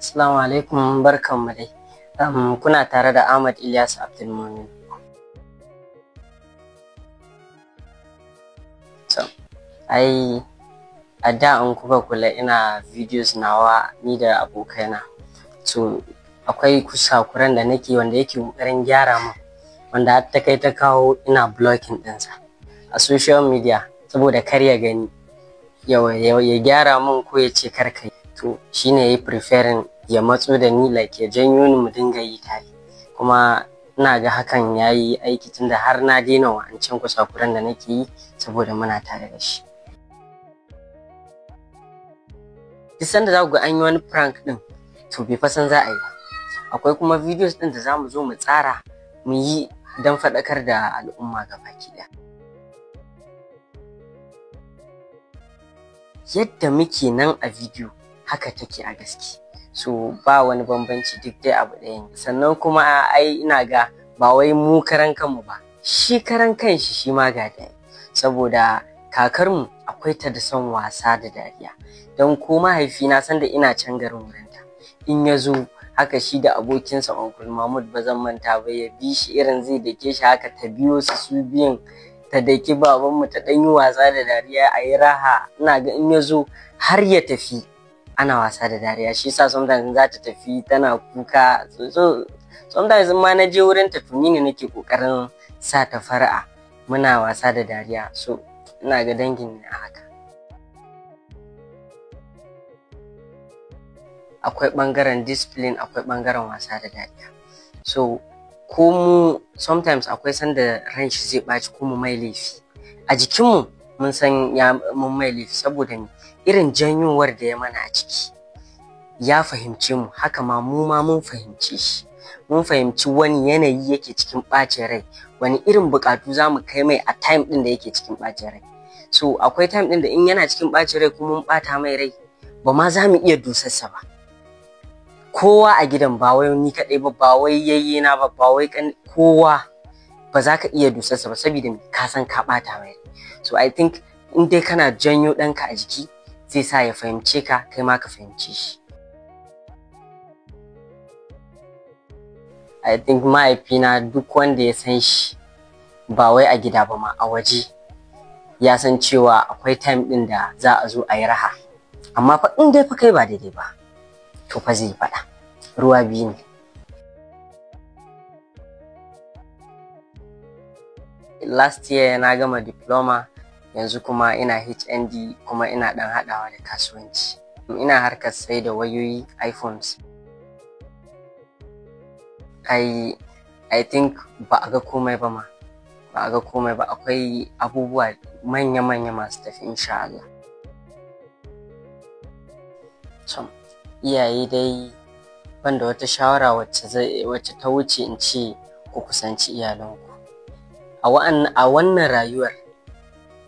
Assalamu alaikum, barkanmu dai. Kuna tare da Ahmad Ilyasu Abdulmumin. So, a da an kuka kula ina videos nawa ni da abokaina. So, akwai kusakuran da nake wanda yake ƙoƙarin gyara min, wanda har ta kai ta kawo ina blocking ɗinsa a social media saboda kar ya gani. Ya gyara min ko ya ce kar kai. To, shine yayi preferring ya matso da ni like ya janyo ni mu dinga yi tare. Kuma ina ga hakan yayi aiki tunda har na daina wa'ancan kusakuran da nake yi saboda muna tare da shi. Duk sanda za ku ga an yi wani prank din to bai fa san za a yi ba. Akwai kuma videos din da za mu zo mu tsara mu yi don faɗakar da al'umma gabaki ɗaya. Yadda muke nan a video haka take a gaske. So ba wani bambanci, duk dai abu ɗaya ne. Sannan kuma ina ga ba wai mu karan kanmu ba, shi karan kanshi shi ma ga ɗaya. Saboda kakarmu akwai ta da son wasa da dariya. Don ko mahaifina sanda ina can garin wurinta, in ya zo haka shi da abokinsa Uncle Mahmud ba zan manta ba, ya bi shi irin zai dake shi haka ta biyo su biyun ta daki babanmu ta ɗan yi wasa da dariya a yi raha. Ina ga in ya zo har ya tafi ana wasa da dariya. Shi yasa sometimes za ta tafi tana kuka. So sometimes ma na je wurin ta tuni ne nake kokarin sa ta fara'a, muna wasa da dariya. So ina ga dangin ne haka. Akwai ɓangaren discipline, akwai ɓangaren wasa da dariya. So ko mu sometimes akwai sanda ran shi zai ɓaci ko mu mai laifi a jikinmu, mun san mun mai laifi saboda irin janyowar da ya mana a ciki. Ya fahimce mu, haka ma mu ma mun fahimce shi. Mun fahimci wani yanayi yake cikin ɓacin rai, wani irin buƙatu za mu kai mai a time ɗin da yake cikin ɓacin rai. So akwai time ɗin da in yana cikin ɓacin rai kuma mun ɓata mai rai, ba ma za mu iya dusarsa ba. Kowa a gidan, ba wai ni kaɗai ba, ba wai yayyena ba, ba wai kowa ba za ka iya dusarsa ba saboda ka san ka ɓata mai. So I think in dai kana janyo ɗanka a jiki zai sa ya fahimce ka, kai ma ka fahimce shi. I think mahaifina duk wanda ya san shi ba wai a gida ba ma a waje, ya san cewa akwai time ɗin da za a zo a yi raha. Amma fa in dai fa kai ba daidai ba, to fa zai faɗa. Ruwa biyu ne. Last year na gama diploma, yanzu kuma ina HND kuma ina ɗan haɗawa da kasuwanci. Ina harkar sai da wayoyi, iPhones. I think ba a ga komai ba ma. Ba a ga komai ba, akwai abubuwa manya-manya masu tafi insha Allah. Iyaye dai banda wata shawara wacce ta wuce in ce ku kusanci iyalanku. A wannan rayuwar,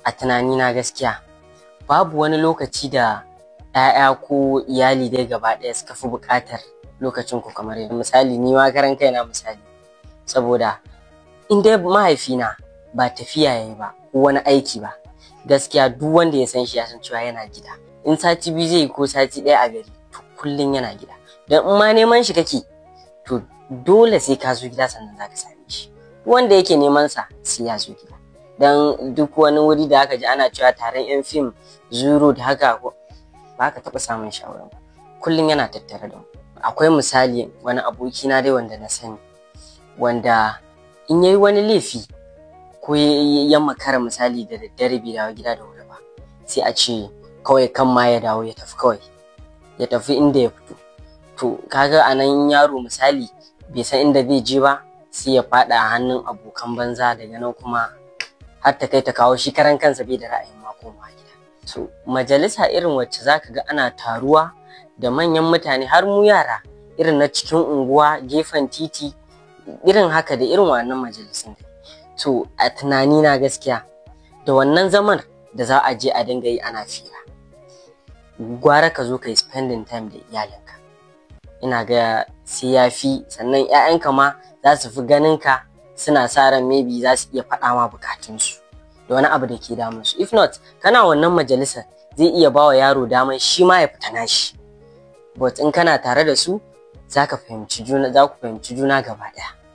a tunanina gaskiya babu wani lokaci da 'ya'ya ko iyali dai gaba ɗaya suka fi buƙatar lokacin ku kamar yanzu. Misali ni ma karan kaina misali, saboda in dai mahaifina ba tafiya yayi ba ko wani aiki ba, gaskiya duk wanda ya san shi ya san cewa yana gida. In sati biyu zai yi ko sati ɗaya a gari, to kullum yana gida. Dan in ma neman shi kake, to dole sai ka zo gida sannan za ka same shi. Wanda yake neman sa sai ya zo gida. Dan duk wani wuri da aka ji ana cewa taron 'yan fim, zuro da haka, ba ka taɓa samun shawarar. Kullum yana tattare da mu. Akwai misali wani abokina dai wanda na sani, wanda in yayi wani laifi ko ya makara misali da daddare bai dawo gida da wuri ba, sai a ce kawai kan ma ya dawo, ya tafi kawai, ya tafi inda ya fito. To kaga anan yaro misali bai san inda zai je ba, sai ya faɗa a hannun abokan banza, daga nan kuma har ta kai ta kawo shi karan kansa bai da ra'ayin ma komawa gida. So majalisa irin wacce zaka ga ana taruwa da manyan mutane, har mu yara irin na cikin unguwa, gefen titi, irin haka da irin wannan majalisun. To a tunanina gaskiya da wannan zaman da za a je a dinga yi ana fira, gwara ka zo ka yi spending time da iyalinka. Ina ga sai ya fi, sannan 'ya'yanka ma za su fi ganin ka, suna sa ran maybe za su iya faɗa ma bukatunsu da wani abu da ke damunsu. If not, kana wannan majalisar zai iya ba wa yaro daman shi ma ya fita nashi. but in kana tare da su za ku fahimci juna gaba ɗaya.